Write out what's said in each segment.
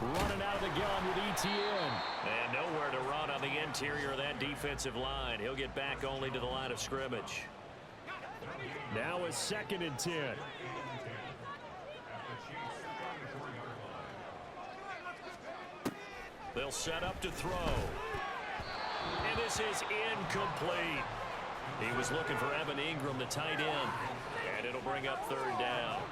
Running out of the gun with ETN. And nowhere to run on the interior of that defensive line. He'll get back only to the line of scrimmage. Now a 2nd and 10. They'll set up to throw. And this is incomplete. He was looking for Evan Ingram, the tight end. And it'll bring up 3rd down.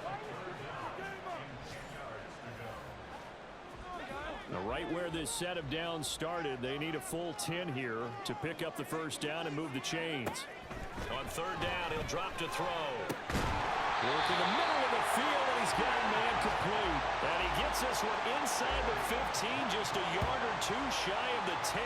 Now, right where this set of downs started, they need a full 10 here to pick up the 1st down and move the chains. On 3rd down, he'll drop to throw. Work in the middle of the field, and he's got a man complete. And he gets this one inside the 15, just a yard or 2 shy of the 10.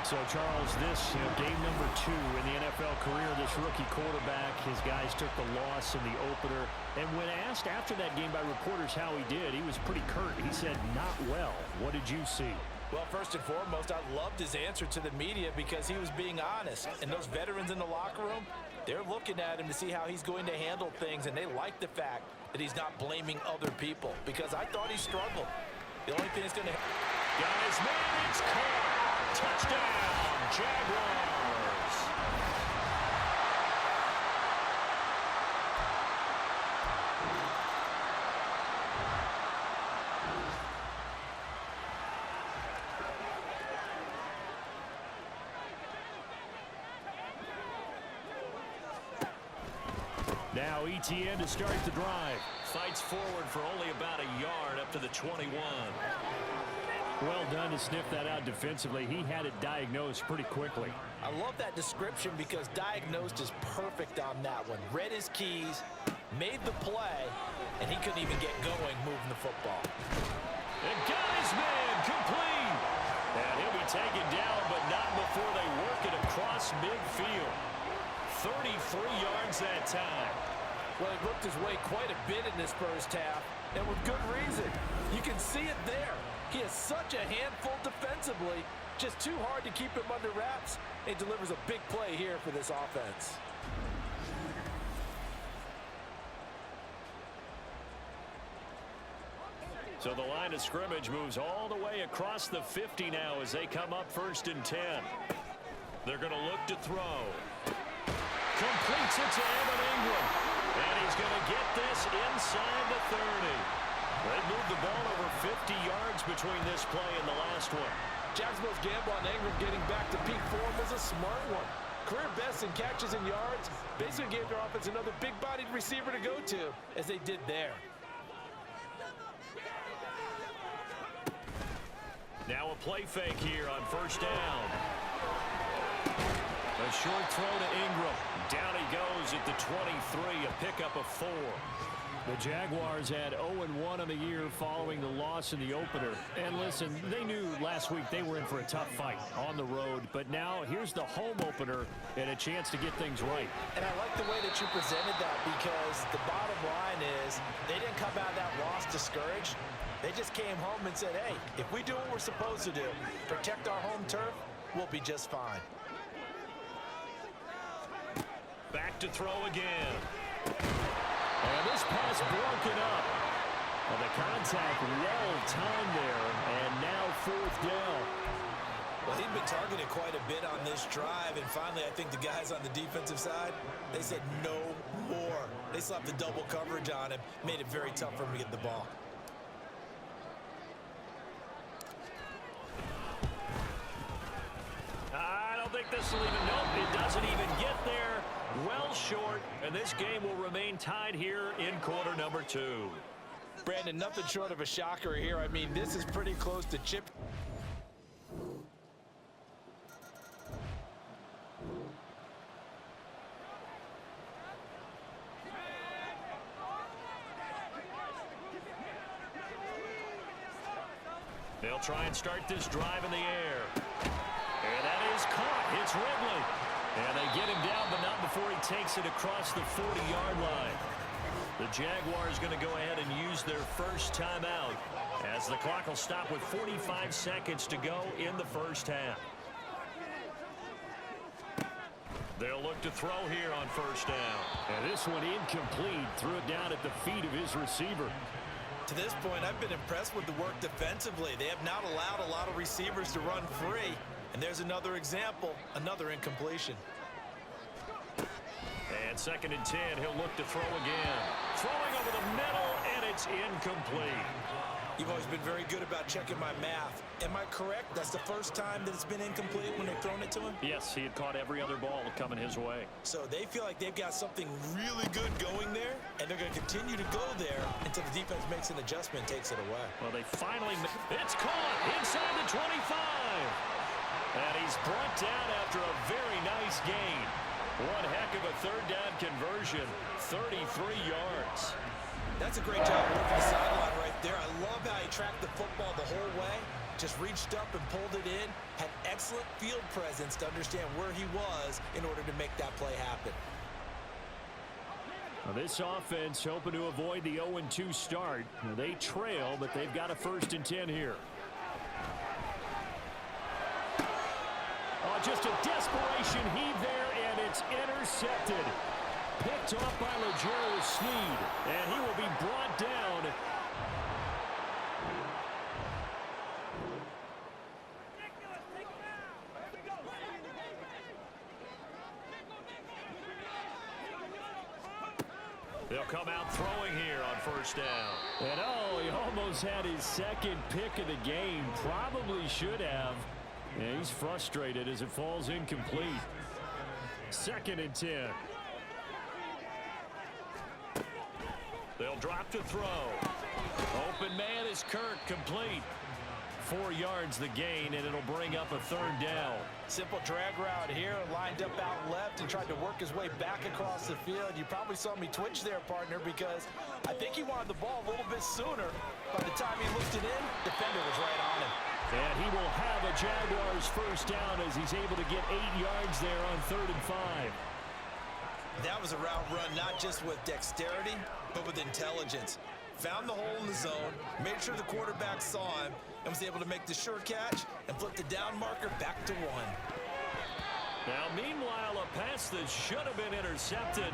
So, Charles, this game number 2 in the NFL career, this rookie quarterback, his guys took the loss in the opener. And when asked after that game by reporters how he did, he was pretty curt. He said, not well. What did you see? Well, first and foremost, I loved his answer to the media because he was being honest. And those veterans in the locker room, they're looking at him to see how he's going to handle things, and they like the fact that he's not blaming other people because I thought he struggled. The only thing that's going to... Got his man, it's caught. Touchdown, Jaguars. Now ETN to start the drive. Fights forward for only about a yard up to the 21. Well done to sniff that out defensively. He had it diagnosed pretty quickly. I love that description because diagnosed is perfect on that one. Read his keys, made the play, and he couldn't even get going moving the football. And got his man complete. And he'll be taken down, but not before they work it across midfield. 33 yards that time. Well, he looked his way quite a bit in this 1st half, and with good reason. You can see it there. He is such a handful defensively, just too hard to keep him under wraps. He delivers a big play here for this offense. So the line of scrimmage moves all the way across the 50 now as they come up 1st and 10. They're going to look to throw. Completes it to Evan Ingram. And he's going to get this inside the 30. They moved the ball over 50 yards between this play and the last one. Jacksonville's gamble on Ingram getting back to peak form was a smart one. Career best in catches and yards. Basically gave their offense another big-bodied receiver to go to, as they did there. Now a play fake here on 1st down. A short throw to Ingram. Down he goes at the 23, a pickup of 4. The Jaguars had 0-1 on the year following the loss in the opener. And listen, they knew last week they were in for a tough fight on the road. But now here's the home opener and a chance to get things right. And I like the way that you presented that because the bottom line is they didn't come out of that loss discouraged. They just came home and said, hey, if we do what we're supposed to do, protect our home turf, we'll be just fine. Back to throw again. And this pass broken up. Well, the contact well timed there, and now 4th down. Well, he'd been targeted quite a bit on this drive, and finally I think the guys on the defensive side, they said no more. They slapped the double coverage on him, made it very tough for him to get the ball. I don't think this will even, nope, it doesn't even get there. Well short, and this game will remain tied here in quarter number 2. Brandon, nothing short of a shocker here. I mean, this is pretty close to chip. They'll try and start this drive in the air. And that is caught. It's Ridley. And they get him down, but not before he takes it across the 40-yard line. The Jaguars going to go ahead and use their first timeout as the clock will stop with 45 seconds to go in the 1st half. They'll look to throw here on 1st down. And this one incomplete. Threw it down at the feet of his receiver. To this point, I've been impressed with the work defensively. They have not allowed a lot of receivers to run free. And there's another example, another incompletion. And 2nd and 10, he'll look to throw again. Throwing over the middle, and it's incomplete. You've always been very good about checking my math. Am I correct? That's the first time that it's been incomplete when they've thrown it to him? Yes, he had caught every other ball coming his way. So they feel like they've got something really good going there, and they're going to continue to go there until the defense makes an adjustment and takes it away. Well, they finally... It's caught inside the 25. And he's brought down after a very nice gain. One heck of a 3rd down conversion, 33 yards. That's a great job working the sideline right there. I love how he tracked the football the whole way, just reached up and pulled it in, had excellent field presence to understand where he was in order to make that play happen. Well, this offense hoping to avoid the 0-2 start. Now, they trail, but they've got a 1st and 10 here. Oh, just a desperation heave there, and it's intercepted. Picked off by L'Jarius Sneed, and he will be brought down. They'll come out throwing here on 1st down. And oh, he almost had his 2nd pick of the game. Probably should have. Yeah, he's frustrated as it falls incomplete. 2nd and 10. They'll drop to throw. Open man is Kirk, complete. 4 yards the gain, and it'll bring up a 3rd down. Simple drag route here, lined up out left and tried to work his way back across the field. You probably saw me twitch there, partner, because I think he wanted the ball a little bit sooner. By the time he looked it in, defender was right on him. And he will have a Jaguars 1st down as he's able to get 8 yards there on 3rd and 5. That was a route run not just with dexterity, but with intelligence. Found the hole in the zone, made sure the quarterback saw him, and was able to make the sure catch and flip the down marker back to 1. Now, meanwhile, a pass that should have been intercepted,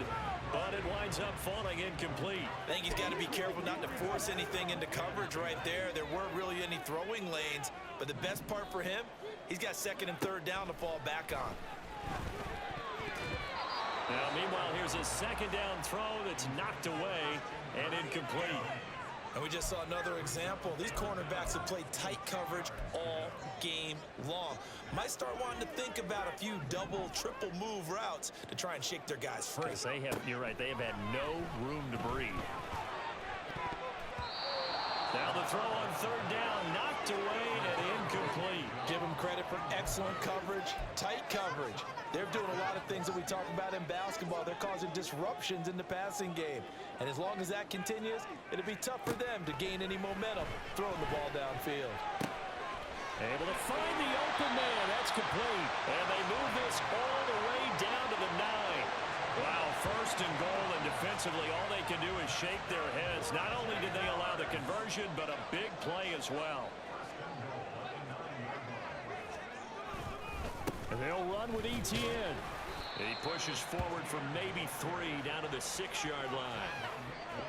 but it winds up falling incomplete. I think he's got to be careful not to force anything into coverage right there. There weren't really any throwing lanes, but the best part for him, he's got 2nd and 3rd down to fall back on. Now, meanwhile, here's a 2nd down throw that's knocked away and incomplete. And we just saw another example. These cornerbacks have played tight coverage all game long. Might start wanting to think about a few double, triple move routes to try and shake their guys free. They have, you're right, they have had no room to breathe. Now the throw on 3rd down, knocked away and incomplete. Give them credit for excellent coverage, tight coverage. They're doing a lot of things that we talk about in basketball. They're causing disruptions in the passing game. And as long as that continues, it'll be tough for them to gain any momentum throwing the ball downfield. Able to find the open man. That's complete. And they move this all the way down to the 9. Wow, 1st and goal, and defensively all they can do is shake their heads. Not only did they allow the conversion, but a big play as well. And they'll run with ETN. He pushes forward from maybe 3 down to the 6-yard line.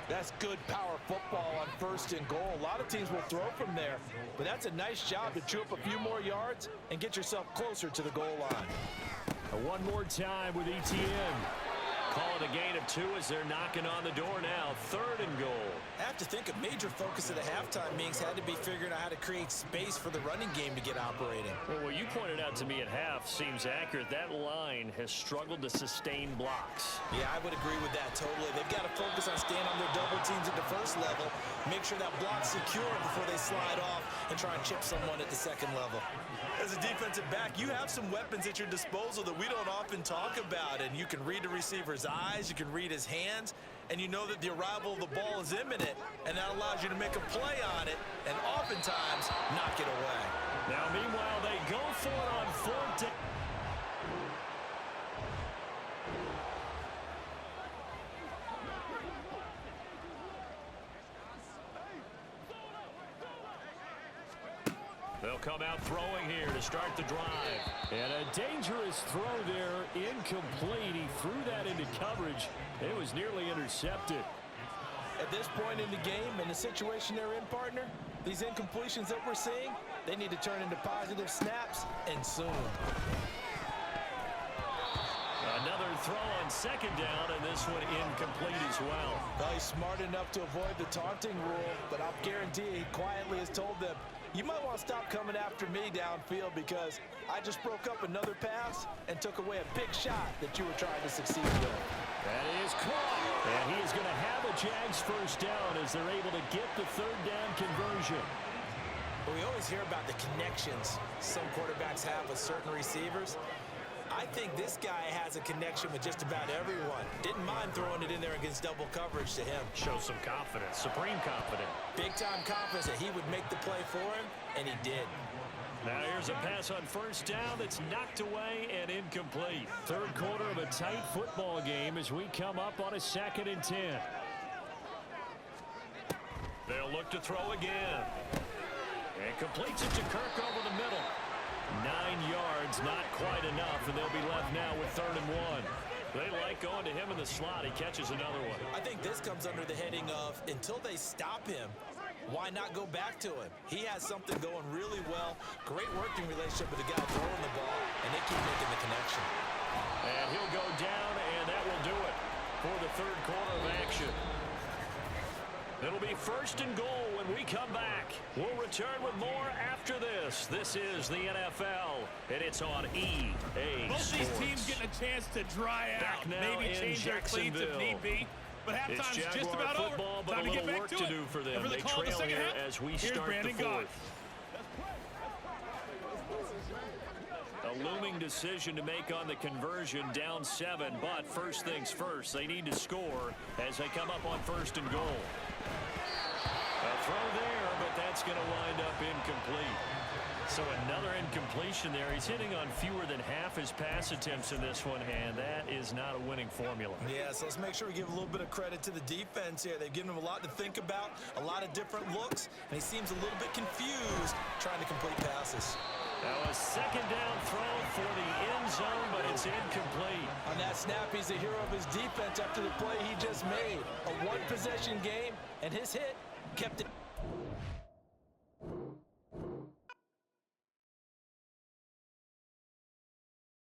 That's good power football on 1st and goal. A lot of teams will throw from there, but that's a nice job to chew up a few more yards and get yourself closer to the goal line. And one more time with ETN. Call it a gain of 2 as they're knocking on the door now. 3rd and goal. I have to think a major focus of the halftime meetings had to be figuring out how to create space for the running game to get operating. Well, what you pointed out to me at half seems accurate. That line has struggled to sustain blocks. Yeah, I would agree with that totally. They've got to focus on staying on their double teams at the 1st level, make sure that block's secure before they slide off and try and chip someone at the 2nd level. As a defensive back, you have some weapons at your disposal that we don't often talk about, and you can read the receiver's eyes, you can read his hands, and you know that the arrival of the ball is imminent, and that allows you to make a play on it and oftentimes knock it away. Now, meanwhile, they go for it on 4th down. They'll come out throwing here to start the drive. And a dangerous throw there, incomplete. He threw that into coverage. It was nearly intercepted. At this point in the game and the situation they're in, partner, these incompletions that we're seeing, they need to turn into positive snaps, and soon. Another throw on second down, and this one incomplete as well. Well, he's smart enough to avoid the taunting rule, but I'll guarantee he quietly has told them, you might want to stop coming after me downfield because I just broke up another pass and took away a big shot that you were trying to succeed with. That is caught. And he is going to have a Jags first down as they're able to get the third down conversion. Well, we always hear about the connections some quarterbacks have with certain receivers. I think this guy has a connection with just about everyone. Didn't mind throwing it in there against double coverage to him. Shows some confidence, supreme confidence. Big-time confidence that he would make the play for him, and he did. Now here's a pass on first down that's knocked away and incomplete. Third quarter of a tight football game as we come up on a 2nd and 10. They'll look to throw again. And completes it to Kirk over the middle. 9 yards, not quite enough, and they'll be left now with 3rd and 1. They like going to him in the slot. He catches another one. I think this comes under the heading of until they stop him, why not go back to him? He has something going really well. Great working relationship with the guy throwing the ball, and they keep making the connection. And he'll go down, and that will do it for the third quarter of action. It'll be 1st and goal when we come back. We'll return with more after this. This is the NFL, and it's on EA Both these Sports. teams getting a chance to dry out. Back now Maybe in change their cleats if need be. But It's halftime's Jaguar just about football, over. but Time a to get little back work to to it. do for them. And for the They call in the trail second here half, as we here's start Brandon the Gaudin. fourth. A looming decision to make on the conversion, down 7, but first things first, they need to score as they come up on 1st and goal. A throw there, but that's going to wind up incomplete. So another incompletion there. He's hitting on fewer than half his pass attempts in this one, and that is not a winning formula. Yeah, so let's make sure we give a little bit of credit to the defense here. They've given him a lot to think about, a lot of different looks, and he seems a little bit confused trying to complete passes. Now a 2nd down throw for the end zone, but it's incomplete. On that snap, he's the hero of his defense after the play he just made. A one-possession game, and his hit kept it.